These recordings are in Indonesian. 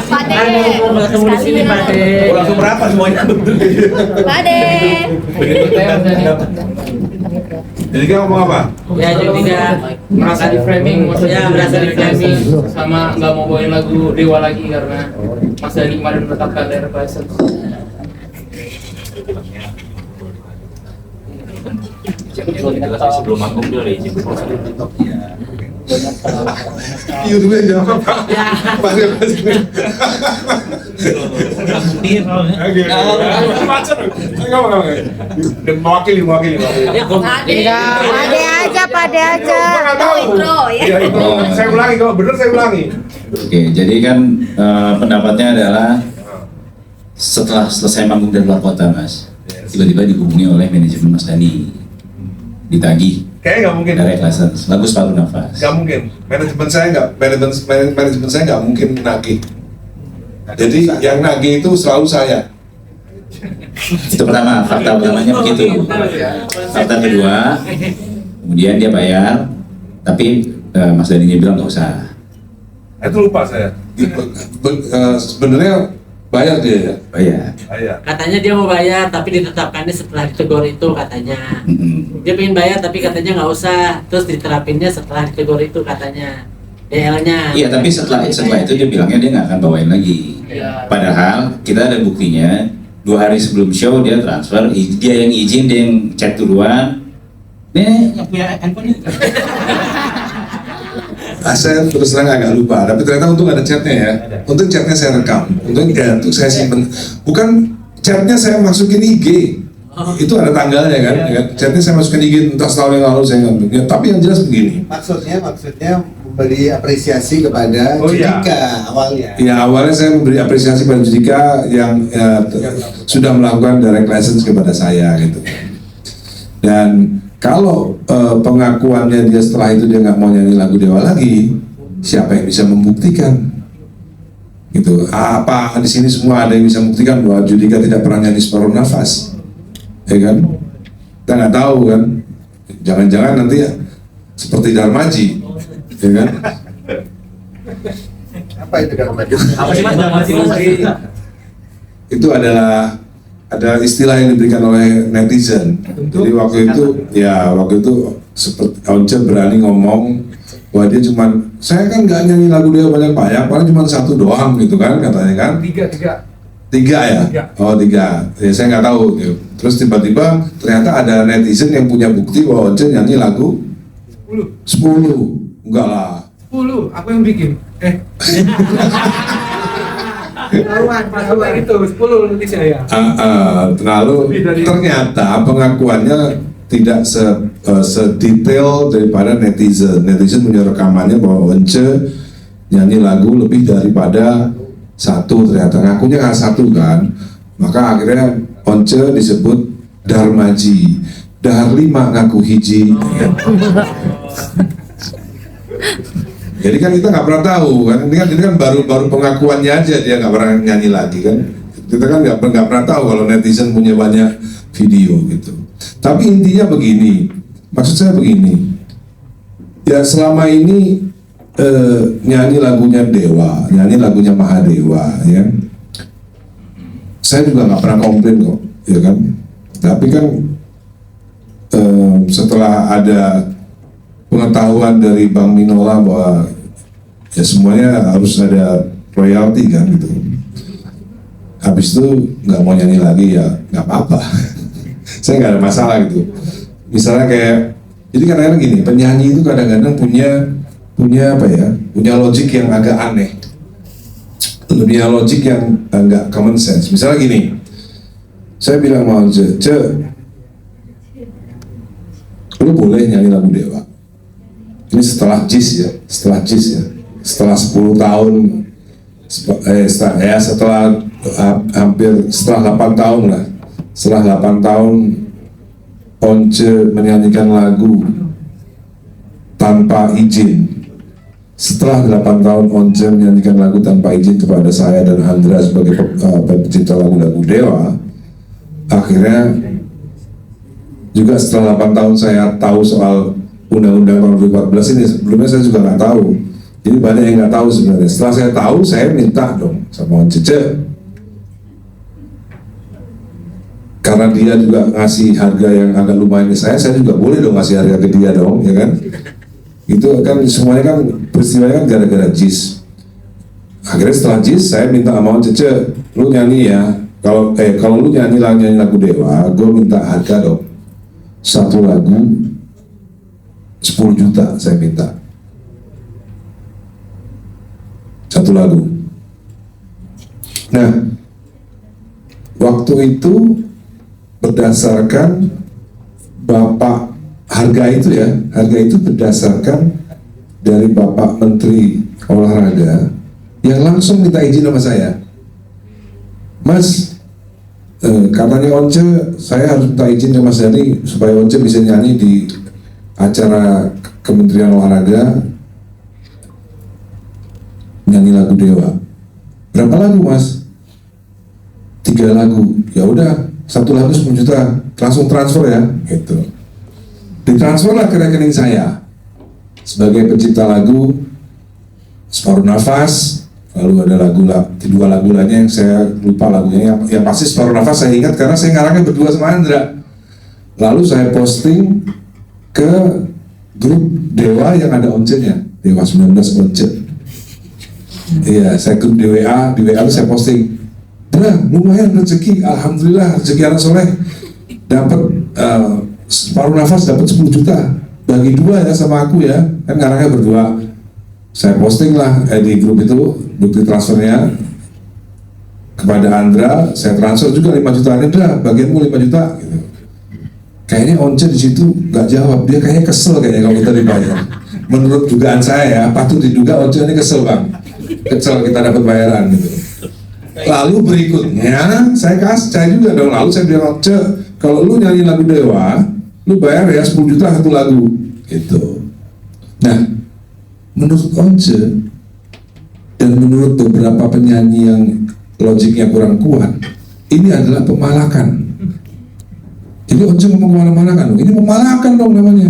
Pade. Ketemu di sini Pade. Langsung berapa semuanya? Pade. Jadi kamu ngomong apa? Ya jadi dia merasa di framing, maksudnya merasa di framing sama nggak mau bawain lagu Dewa lagi karena Mas Dani kemarin menetapkan daerah license. Sebelum manggung dia udah izin. Iya dulu aja apa Pak? Pasti. Saya ngomong. Mewakili. Pade aja. Oh, intro ya. Iya itu. Saya ulangi kalau benar saya ulangi. Oke, jadi kan pendapatnya adalah setelah selesai manggung dari luar kota, Mas, tiba-tiba dihubungi oleh manajemen Mas Dani, ditagih Kayaknya nggak mungkin. direct license, lagu Separuh Nafas. Nggak mungkin. Manajemen saya nggak mungkin nagih. Jadi yang nagih itu selalu saya. Itu pertama, fakta pertamanya begitu. Fakta kedua, kemudian dia bayar, tapi Mas Dani bilang nggak usah. Itu lupa saya. Sebenarnya bayar dia ya. Bayar. Bayar. Katanya dia mau bayar tapi ditetapkannya setelah ditegur itu katanya. Dia pengen bayar tapi katanya nggak usah, terus diterapinnya setelah ditegur itu katanya. DL-nya. Iya, tapi setelah itu dia bilangnya dia nggak akan bawain lagi. Iya. Padahal kita ada buktinya, 2 hari sebelum show dia transfer, dia yang izin, dia yang chat duluan. Nih yang punya handphone ini. Saya terus terang agak lupa, tapi ternyata untung ada chatnya ya. Untung chatnya saya rekam, untung saya simpen. Bukan chatnya saya masukin IG, itu ada tanggalnya kan. Chatnya saya masukin IG entah setahun yang lalu saya nggak. Ya, tapi yang jelas begini. Maksudnya memberi apresiasi kepada Judika awalnya. Ya awalnya saya memberi apresiasi pada Judika yang sudah melakukan direct license kepada saya gitu. Dan kalau pengakuannya dia setelah itu dia nggak mau nyanyi lagu Dewa lagi, siapa yang bisa membuktikan? Gitu. Apa di sini semua ada yang bisa membuktikan bahwa Judika tidak pernah nyanyi Separuh Nafas? Ya kan? Kita nggak tahu kan? Jangan-jangan nanti ya seperti Darmaji, ya kan? Apa itu Darmaji? Apa sih Mas Darmaji? Itu adalah ada istilah yang diberikan oleh netizen. Jadi waktu itu seperti Once berani ngomong bahwa dia saya kan nggak nyanyi lagu dia banyak-banyak, paling cuma 1 doang gitu kan katanya kan. Tiga ya? Oh 3, ya saya nggak tahu gitu. Terus tiba-tiba ternyata ada netizen yang punya bukti bahwa Once nyanyi lagu 10. Enggak lah. 10, aku yang bikin. Tahuan itu 10 nanti saya. Lalu ternyata pengakuannya tidak sedetail daripada netizen. Netizen punya rekamannya bahwa Once nyanyi lagu lebih daripada 1 ternyata. Ngakunya nggak 1 kan. Maka akhirnya Once disebut Darmaji. Dahar 5 ngaku hiji. Jadi kan kita nggak pernah tahu kan, ini kan baru pengakuannya aja, dia nggak pernah nyanyi lagi kan. Kita kan nggak pernah tahu kalau netizen punya banyak video gitu. Tapi intinya begini, maksud saya begini, ya selama ini nyanyi lagunya Dewa, nyanyi lagunya Mahadewa, ya. Saya juga nggak pernah komplain kok, ya kan. Tapi kan setelah ada pengetahuan dari Bang Minola bahwa ya semuanya harus ada royalti kan gitu. Habis itu nggak mau nyanyi lagi ya nggak apa-apa. Saya nggak ada masalah gitu. Misalnya kayak, jadi kadang-kadang gini, penyanyi itu kadang-kadang punya apa ya? Punya logik yang agak aneh. Punya logik yang nggak common sense. Misalnya gini, saya bilang mau lu boleh nyanyi lagu Dewa. Ini setelah JIS ya, setelah 10 tahun, setelah 8 tahun lah, setelah 8 tahun Once menyanyikan lagu tanpa izin. Setelah 8 tahun Once menyanyikan lagu tanpa izin kepada saya dan Andra sebagai pencipta lagu-lagu Dewa, akhirnya juga setelah 8 tahun saya tahu soal Undang-Undang tahun 2014 ini. Sebelumnya saya juga nggak tahu Jadi banyak yang nggak tahu sebenarnya. Setelah saya tahu, saya minta dong sama Once, karena dia juga ngasih harga yang agak lumayan ke saya juga boleh dong ngasih harga ke dia dong, ya kan? Itu kan semuanya kan peristiwanya kan gara-gara JIS. Akhirnya setelah JIS saya minta sama Once, lu nyanyi ya. Kalau lu nyanyi lagu Dewa, gue minta harga dong. Satu lagu 10 juta saya minta. Satu lagu. Nah, waktu itu berdasarkan Bapak harga itu berdasarkan dari Bapak Menteri Olahraga yang langsung minta izin sama saya. Mas, katanya Once, saya harus minta izin sama Mas Dhani supaya Once bisa nyanyi di acara Kementerian Olahraga, nyanyi lagu Dewa. Berapa lagu Mas? 3 lagu. Ya udah, 1 lagu 10 juta, langsung transfer ya, gitu. Ditransferlah ke rekening saya sebagai pencipta lagu Separuh Nafas. Lalu ada dua lagu lainnya yang saya lupa lagunya, yang pasti Separuh Nafas saya ingat karena saya ngarangnya berdua sama Andra. Lalu saya posting ke grup Dewa yang ada Once-nya, Dewa 19 Once. Iya, saya grup di WA saya posting, lumayan rezeki, alhamdulillah rezeki anak soleh, dapat Separuh Nafas dapat 10 juta, bagi 2 ya sama aku ya, kan ngarangnya berdua. Saya posting lah di grup itu bukti transfernya kepada Andra, saya transfer juga 5 juta, Andra bagianmu 5 juta gitu. Kayaknya Once di situ nggak jawab, dia kayaknya kesel kayaknya kalau kita dibayar. Menurut dugaan saya ya, patut diduga Once ini kesel bang, kesel kita dapat bayaran gitu. Lalu berikutnya saya juga dong, lalu saya bilang Once, kalau lu nyanyi lagu Dewa, lu bayar ya 10 juta satu lagu gitu. Nah, menurut Once dan menurut beberapa penyanyi yang logiknya kurang kuat, ini adalah pemalakan. Jadi Once ngomong kemana-mana kan, ini pemalakan dong namanya.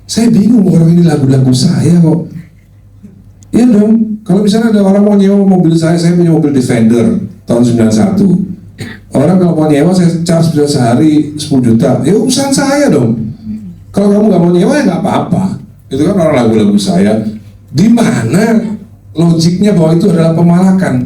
Saya bingung, orang ini lagu-lagu saya kok. Iya dong, kalau misalnya ada orang mau nyewa mobil saya punya mobil Defender tahun 91. Orang kalau mau nyewa saya charge bisa sehari 10 juta, ya urusan saya dong. Kalau kamu nggak mau nyewa ya nggak apa-apa. Itu kan orang lagu-lagu saya. Di mana logiknya bahwa itu adalah pemalakan?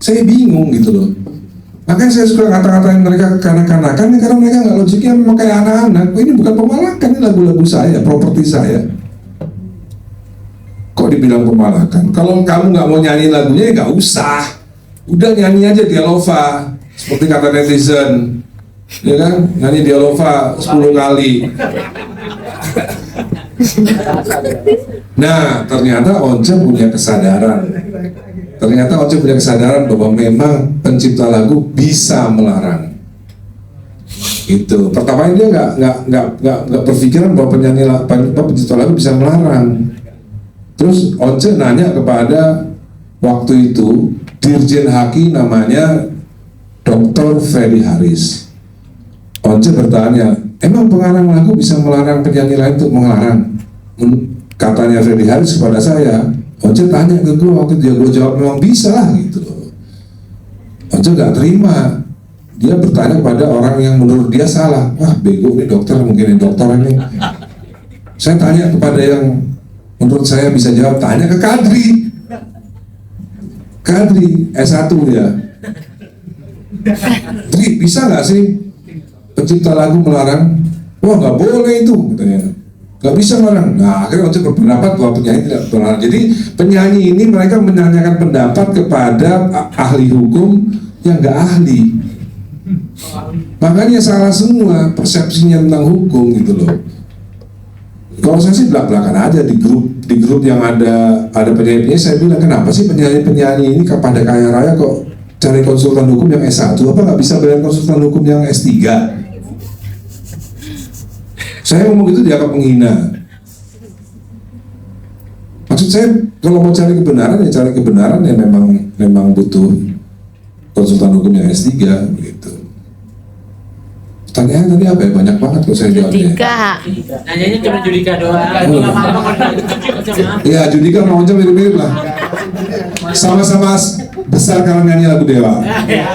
Saya bingung gitu loh. Makanya saya suka kata-katain mereka kekanak-kanakan karena mereka nggak logiknya memang kayak anak-anak. Ini bukan pemalakan, ini lagu-lagu saya, properti saya. Kok dibilang pemalakan? Kalau kamu nggak mau nyanyi lagunya ya nggak usah. Udah nyanyi aja Dialova, seperti kata netizen, ya kan? Nyanyi Dialova 10 kali. Nah, ternyata Once punya kesadaran. Bahwa memang pencipta lagu bisa melarang. Itu. Pertama dia nggak berpikiran bahwa pencipta lagu bisa melarang. Terus Once nanya kepada waktu itu Dirjen Haki namanya Dr. Freddy Haris. Once bertanya, emang pengarang lagu bisa melarang penyanyi lain untuk melarang? Katanya Freddy Haris kepada saya. Once tanya ke gue waktu itu, gue jawab memang bisa lah gitu. Once gak terima. Dia bertanya kepada orang yang menurut dia salah. Wah bego nih dokter, mungkin dokter ini. Saya tanya kepada yang menurut saya bisa jawab, tanya ke Kadri S1 dia. Dri, bisa nggak sih pencipta lagu melarang? Wah nggak boleh itu katanya, nggak bisa melarang. Nah akhirnya Once berpendapat bahwa penyanyi tidak melarang. Jadi penyanyi ini mereka menanyakan pendapat kepada ahli hukum yang nggak ahli. Makanya salah semua persepsinya tentang hukum gitu loh. Kalau saya sih belak-belakan aja di grup yang ada penyanyi, saya bilang kenapa sih penyanyi ini kepada kaya raya kok cari konsultan hukum yang S1, apa nggak bisa bayar konsultan hukum yang S3? Saya ngomong itu dianggap menghina. Maksud saya kalau mau cari kebenaran ya memang butuh konsultan hukum yang S3 gitu. Pertanyaannya tadi apa ya? Banyak banget kok saya jawabnya. Judika. Nanyanya cuma Judika doang. Nggak apa-apa kalau Iya, Judika maunya mirip-mirip lah. Sama-sama besar karena nyanyi lagu Dewa. Ya.